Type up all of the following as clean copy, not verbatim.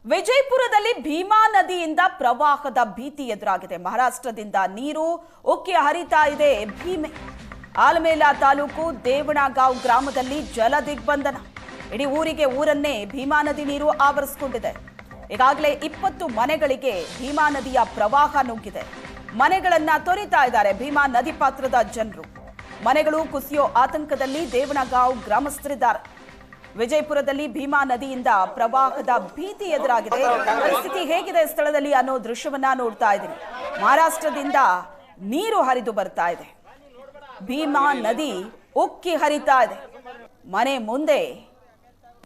ವಿಜಯಪುರದಲ್ಲಿ ಭೀಮಾ ನದಿಯಿಂದ ಪ್ರವಾಹದ ಭೀತಿ ಎದುರಾಗಿದೆ. ಮಹಾರಾಷ್ಟ್ರದಿಂದ ನೀರು ಉಕ್ಕಿ ಹರಿತಾ ಇದೆ. ಭೀಮೆ ಆಲಮೇಲ ತಾಲೂಕು ದೇವಣಗಾಂವ್ ಗ್ರಾಮದಲ್ಲಿ ಜಲ ದಿಗ್ಬಂಧನ. ಇಡೀ ಊರನ್ನೇ ಭೀಮಾ ನದಿ ನೀರು ಆವರಿಸಿಕೊಂಡಿದೆ. ಈಗಾಗಲೇ 20 ಮನೆಗಳಿಗೆ ಭೀಮಾ ನದಿಯ ಪ್ರವಾಹ ನುಗ್ಗಿದೆ. ಮನೆಗಳನ್ನ ತೊರೆತಾ ಇದ್ದಾರೆ ಭೀಮಾ ನದಿ ಪಾತ್ರದ ಜನರು. ಮನೆಗಳು ಕುಸಿಯೋ ಆತಂಕದಲ್ಲಿ ದೇವಣಗಾಂವ್ ಗ್ರಾಮಸ್ಥರಿದ್ದಾರೆ. ವಿಜಯಪುರದಲ್ಲಿ ಭೀಮಾ ನದಿಯಿಂದ ಪ್ರವಾಹದ ಭೀತಿ ಎದುರಾಗಿದೆ. ಪರಿಸ್ಥಿತಿ ಹೇಗಿದೆ ಸ್ಥಳದಲ್ಲಿ ಅನ್ನೋ ದೃಶ್ಯವನ್ನ ನೋಡ್ತಾ ಇದ್ದೀನಿ. ಮಹಾರಾಷ್ಟ್ರದಿಂದ ನೀರು ಹರಿದು ಬರ್ತಾ ಇದೆ. ಭೀಮಾ ನದಿ ಉಕ್ಕಿ ಹರಿತಾ ಇದೆ. ಮನೆ ಮುಂದೆ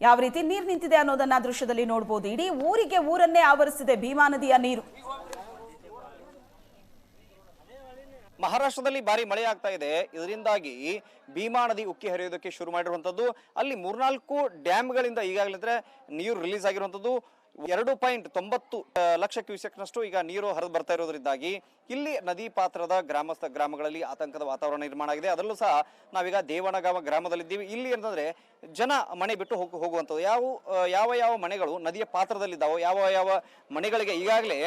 ಯಾವ ರೀತಿ ನೀರು ನಿಂತಿದೆ ಅನ್ನೋದನ್ನ ದೃಶ್ಯದಲ್ಲಿ ನೋಡಬಹುದು. ಇಡೀ ಊರನ್ನೇ ಆವರಿಸಿದೆ ಭೀಮಾ ನದಿಯ ನೀರು. ಮಹಾರಾಷ್ಟ್ರದಲ್ಲಿ ಭಾರಿ ಮಳೆ ಆಗ್ತಾ ಇದೆ. ಇದರಿಂದಾಗಿ ಭೀಮಾ ನದಿ ಉಕ್ಕಿ ಹರಿಯೋದಕ್ಕೆ ಶುರು ಮಾಡಿರುವಂತದ್ದು. ಅಲ್ಲಿ 3-4 ಡ್ಯಾಮ್ಗಳಿಂದ ಈಗಾಗಲೇ ನೀರು ರಿಲೀಸ್ ಆಗಿರುವಂತದ್ದು. 2.90 ಲಕ್ಷ ಕ್ಯೂಸೆಕ್ನಷ್ಟು ಈಗ ನೀರು ಹರಿದು ಬರ್ತಾ ಇರೋದ್ರಿಂದಾಗಿ ಇಲ್ಲಿ ನದಿ ಪಾತ್ರದ ಗ್ರಾಮಗಳಲ್ಲಿ ಆತಂಕದ ವಾತಾವರಣ ನಿರ್ಮಾಣ ಆಗಿದೆ. ಅದರಲ್ಲೂ ಸಹ ನಾವೀಗ ದೇವಣಗಾಂವ ಗ್ರಾಮದಲ್ಲಿದ್ದೀವಿ. ಇಲ್ಲಿ ಏನಂದ್ರೆ ಜನ ಮನೆ ಬಿಟ್ಟು ಹೋಗುವಂಥದ್ದು. ಯಾವ ಮನೆಗಳು ನದಿಯ ಪಾತ್ರದಲ್ಲಿದ್ದಾವೋ ಯಾವ ಮನೆಗಳಿಗೆ ಈಗಾಗಲೇ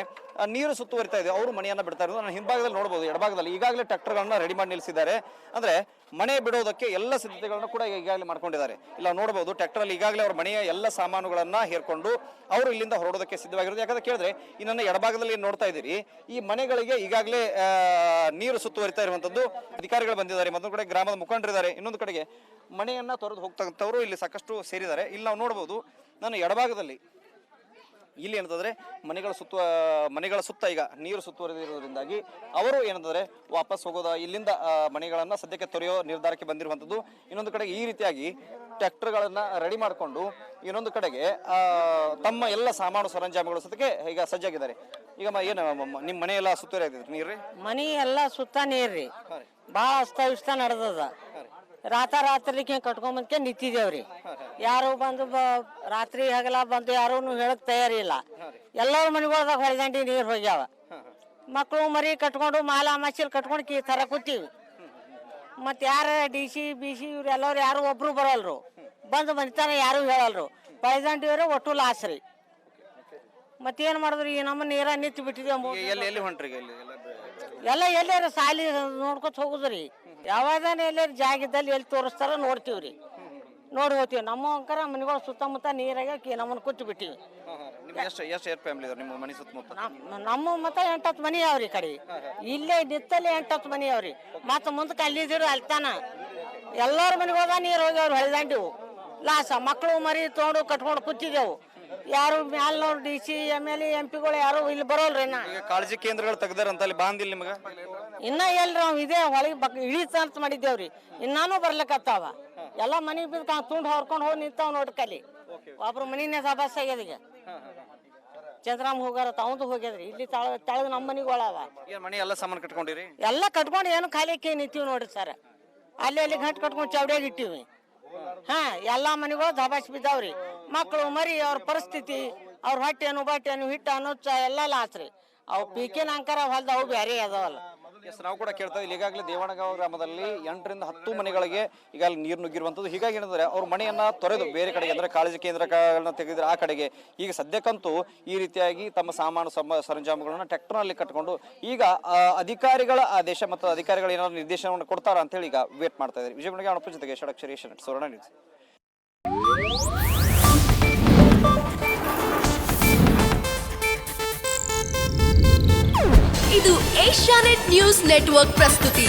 ನೀರು ಸುತ್ತುವರಿತಾ ಇದೆ ಅವರು ಮನೆಯನ್ನ ಬಿಡ್ತಾ ಇರೋದು ನಾನು ಹಿಂಭಾಗದಲ್ಲಿ ನೋಡಬಹುದು. ಎಡಭಾಗದಲ್ಲಿ ಈಗಾಗಲೇ ಟ್ರ್ಯಾಕ್ಟರ್ಗಳನ್ನ ರೆಡಿ ಮಾಡಿ ನಿಲ್ಲಿಸಿದ್ದಾರೆ. ಅಂದ್ರೆ ಮನೆ ಬಿಡೋದಕ್ಕೆ ಎಲ್ಲ ಸಿದ್ಧತೆಗಳನ್ನು ಕೂಡ ಈಗಾಗಲೇ ಮಾಡ್ಕೊಂಡಿದ್ದಾರೆ. ಇಲ್ಲ ನೋಡಬಹುದು ಟ್ರ್ಯಾಕ್ಟರ್ ಅಲ್ಲಿ ಈಗಾಗಲೇ ಅವ್ರ ಮನೆಯ ಎಲ್ಲ ಸಾಮಾನುಗಳನ್ನ ಹೇರ್ಕೊಂಡು ಅವರು ಇಲ್ಲಿಂದ ಹೊರಡೋದಕ್ಕೆ ಸಿದ್ಧವಾಗಿರೋದು. ಯಾಕಂದ್ರೆ ಕೇಳಿದ್ರೆ ಈ ನನ್ನ ಎಡಭಾಗದಲ್ಲಿ ನೋಡ್ತಾ ಇದ್ದೀರಿ, ಈ ಮನೆಗಳಿಗೆ ಈಗಾಗಲೇ ನೀರು ಸುತ್ತುವರಿತಾ ಇರುವಂತದ್ದು. ಅಧಿಕಾರಿಗಳು ಬಂದಿದ್ದಾರೆ, ಮತ್ತೊಂದು ಕಡೆ ಗ್ರಾಮದ ಮುಖಂಡರಿದ್ದಾರೆ, ಇನ್ನೊಂದು ಕಡೆಗೆ ಮನೆಯನ್ನ ತೊರೆದು ಹೋಗ್ತಕ್ಕಂಥವ್ರು ಇಲ್ಲಿ ಸಾಕಷ್ಟು ಸೇರಿದ್ದಾರೆ. ಇಲ್ಲಿ ನಾವು ನೋಡಬಹುದು ನಾನು ಎಡಭಾಗದಲ್ಲಿ ಇಲ್ಲಿ ಏನಂತಂದ್ರೆ ಮನೆಗಳ ಸುತ್ತ ಈಗ ನೀರು ಸುತ್ತುವರಿದಿರೋದ್ರಿಂದಾಗಿ ಅವರು ಏನಂತಂದ್ರೆ ವಾಪಸ್ ಹೋಗೋದ ಇಲ್ಲಿಂದ ಮನೆಗಳನ್ನ ಸದ್ಯಕ್ಕೆ ತೊರೆಯೋ ನಿರ್ಧಾರಕ್ಕೆ ಬಂದಿರುವಂತದ್ದು. ಇನ್ನೊಂದು ಕಡೆಗೆ ಈ ರೀತಿಯಾಗಿ ಟ್ರ್ಯಾಕ್ಟರ್ಗಳನ್ನ ರೆಡಿ ಮಾಡಿಕೊಂಡು ಇನ್ನೊಂದು ಕಡೆಗೆ ತಮ್ಮ ಎಲ್ಲ ಸಾಮಾನು ಸರಂಜಾಮುಗಳು ಸದ್ಯಕ್ಕೆ ಈಗ ಸಜ್ಜಾಗಿದ್ದಾರೆ. ಈಗ ಏನು ನಿಮ್ಮ ಮನೆ ಎಲ್ಲ ಸುತ್ತುವರಿ ನೀರ್ರಿ? ಮನಿ ಎಲ್ಲ ಸುತ್ತ ನೀರ್ರಿ, ಬಹಳ ಅಸ್ತವ್ಯಸ್ತ ನಡೆದದ. ರಾತ್ರಿ ಕಟ್ಕೊಂಬಂದ್ಕೆ ನಿಂತಿದ್ದೇವ್ರಿ. ಯಾರು ಬಂದು ರಾತ್ರಿ ಹಗಲ ಬಂದು ಯಾರು ಹೇಳಕ್ ತಯಾರಿಲ್ಲ. ಎಲ್ಲರ ಮನೆಗಳದಾಗ ಹೊಳೆದಂಡಿ ನೀರ್ ಹೋಗ್ಯಾವ. ಮಕ್ಕಳು ಮರಿ ಕಟ್ಕೊಂಡು ಮಾಲ ಮಚ್ಚಲ್ ಕಟ್ಕೊಂಡು ತರ ಕೂತೀವಿ. ಮತ್ ಯಾರ DC BC ಇವ್ರೆಲ್ಲವ್ರು ಯಾರು ಒಬ್ರು ಬರಲ್ರು. ಬಂದು ಮನಿತಾನ ಯಾರು ಹೇಳಲ್ರು. ಹೊಳೆದಂಡಿವ್ರೆ ಒಟ್ಟು ಲಾಸ್ರಿ. ಮತ್ತೇನ್ ಮಾಡಿದ್ರಿ ಈ ನಮ್ಮ ನೀರ ನಿಂತು ಬಿಟ್ಟಿದ್ದೇವೆ. ಎಲ್ಲ ಎಲ್ಲಾರ ಸಾಲಿ ನೋಡ್ಕೊತ ಹೋಗುದ್ರಿ. ಯಾವ್ದಾನ ಎಲ್ಲಾರು ಜಾಗದಲ್ಲಿ ಎಲ್ಲಿ ತೋರಿಸ್ತಾರ ನೋಡ್ತೀವ್ರಿ, ನೋಡಿ ಹೋಗ್ತೀವಿ. ನಮ್ಮ ಅಂಕರ ಮನೆಗಳು ಸುತ್ತಮುತ್ತ ನೀರಾಗ ನಮ್ಮನ್ನ ಕೂತು ಬಿಟ್ಟಿವಿ. ನಮ್ಮ ಮತ್ತ 8-10 ಮನಿ ಅವ್ರಿ ಕಡೆ. ಇಲ್ಲೇ ನಿತ್ತಲ್ಲಿ 8-10 ಮನಿ ಅವ್ರಿ. ಮತ್ತ ಮುಂದಕ್ಕೆ ಅಲ್ಲಿದ್ರು ಅಲ್ತಾನ ಎಲ್ಲಾರ ಮನೆಗಳದ ನೀರ್ ಹೋಗ್ಯಾವ್ರಿ. ಹೊಳೆದಂಡಿವು ಲಾಸ ಮಕ್ಕಳು ಮರಿ ತೊಗೊಂಡು ಕಟ್ಕೊಂಡು ಕೂತಿದ್ದೆವು. ಯಾರು ಮ್ಯಾಲ್ನವ್ರು DC MLA MP ಯಾರು ಇಲ್ಲಿ ಬರೋಲ್ರಿ. ಕಾಳಜಿ ಕೇಂದ್ರಗಳು ತೆಗ್ದಾರಂತ ಅಲ್ಲಿ ಬಾಂದಿಲ್ಲ ನಿಮಗ? ಇನ್ನ ಎಲ್ರಿ ನಾವ್ ಇದೇ ಹೊಳಿಗೆ ಇಳಿತ ಮಾಡಿದ್ದೇವ್ರಿ. ಇನ್ನಾನು ಬರ್ಲಿಕ್ಕತ್ತಾವ. ಎಲ್ಲ ಮನಿ ಬಿದ್ದ ತುಂಡು ಹೊರ್ಕೊಂಡು ಹೋಗಿ ನಿಂತಾವ್ ನೋಡ್ಕಲ್ಲಿ. ಒಬ್ರು ಮನಿನೇ ಸಬಾಸ್ ಆಗ್ಯದ. ಈಗ ಚಂದ್ರಾಮ್ ಹೋಗಾರ ತಾವಂದು ಹೋಗ್ಯದ್ರಿ. ಇಲ್ಲಿ ತಳಗ ನಮ್ಮ ಮನಿಗಳವ. ಮನಿ ಎಲ್ಲ ಸಾಮಾನು ಕಟ್ಕೊಂಡಿರಿ? ಎಲ್ಲ ಕಟ್ಕೊಂಡು ಏನು ಖಾಲಿಕ್ಕೆ ನಿಂತೀವಿ ನೋಡ್ರಿ ಸರ್. ಅಲ್ಲಿ ಗಂಟು ಕಟ್ಕೊಂಡು ಚೌಡ್ಯಾಗ ಇಟ್ಟಿವಿ. ಎಲ್ಲಾ ಮನೆಗಳು ದಬಾಸ್ ಬಿದ್ದಾವ್ರಿ. ಮಕ್ಕಳು ಮರಿ ಅವ್ರ ಪರಿಸ್ಥಿತಿ, ಅವ್ರ ಹೊಟ್ಟೆನು ಬಟ್ಟೆನು ಹಿಟ್ಟನು ಎಲ್ಲ ಲಾಸ್ರಿ. ಅವು ಪೀಕಿನ ಅಂಕರ ಹೊಲ್ದ ಅವು ಬೇರೆ ಅದಾವಲ್ಲ. ನಾವು ಕೂಡ ಕೇಳ್ತಾ ಇದ್ದೀವಿ. ಈಗಾಗಲೇ ದೇವಣಗಾಂವ ಗ್ರಾಮದಲ್ಲಿ 8-10 ಮನೆಗಳಿಗೆ ಈಗಾಗಲೇ ನೀರು ನುಗ್ಗಿರುವಂಥದ್ದು. ಹೀಗಾಗಿ ಏನಂದ್ರೆ ಅವ್ರ ಮನೆಯನ್ನ ತೊರೆದು ಬೇರೆ ಕಡೆಗೆ ಅಂದ್ರೆ ಕಾಳಜಿ ಕೇಂದ್ರಗಳನ್ನ ತೆಗೆದಿದ್ರೆ ಆ ಕಡೆಗೆ ಈಗ ಸದ್ಯಕ್ಕಂತೂ ಈ ರೀತಿಯಾಗಿ ತಮ್ಮ ಸಾಮಾನು ಸರಂಜಾಮುಗಳನ್ನ ಟ್ರ್ಯಾಕ್ಟರ್ನಲ್ಲಿ ಕಟ್ಕೊಂಡು ಈಗ ಅಧಿಕಾರಿಗಳ ಆದೇಶ ಮತ್ತು ಅಧಿಕಾರಿಗಳು ಏನಾದ್ರು ನಿರ್ದೇಶನವನ್ನು ಕೊಡ್ತಾರ ಅಂತ ಹೇಳಿ ಈಗ ವೇಟ್ ಮಾಡ್ತಾ ಇದ್ದಾರೆ. ವಿಜಯಪುರಕ್ಕೆ ಅಣಪ್ಪ ಜೊತೆಗೆ ಷಡಕ್ಷರಿ ಸುವರ್ಣ ನ್ಯೂಸ್. ಇದು ಏಷ್ಯಾನೆಟ್ ನ್ಯೂಸ್ ನೆಟ್ವರ್ಕ್ ಪ್ರಸ್ತುತಿ.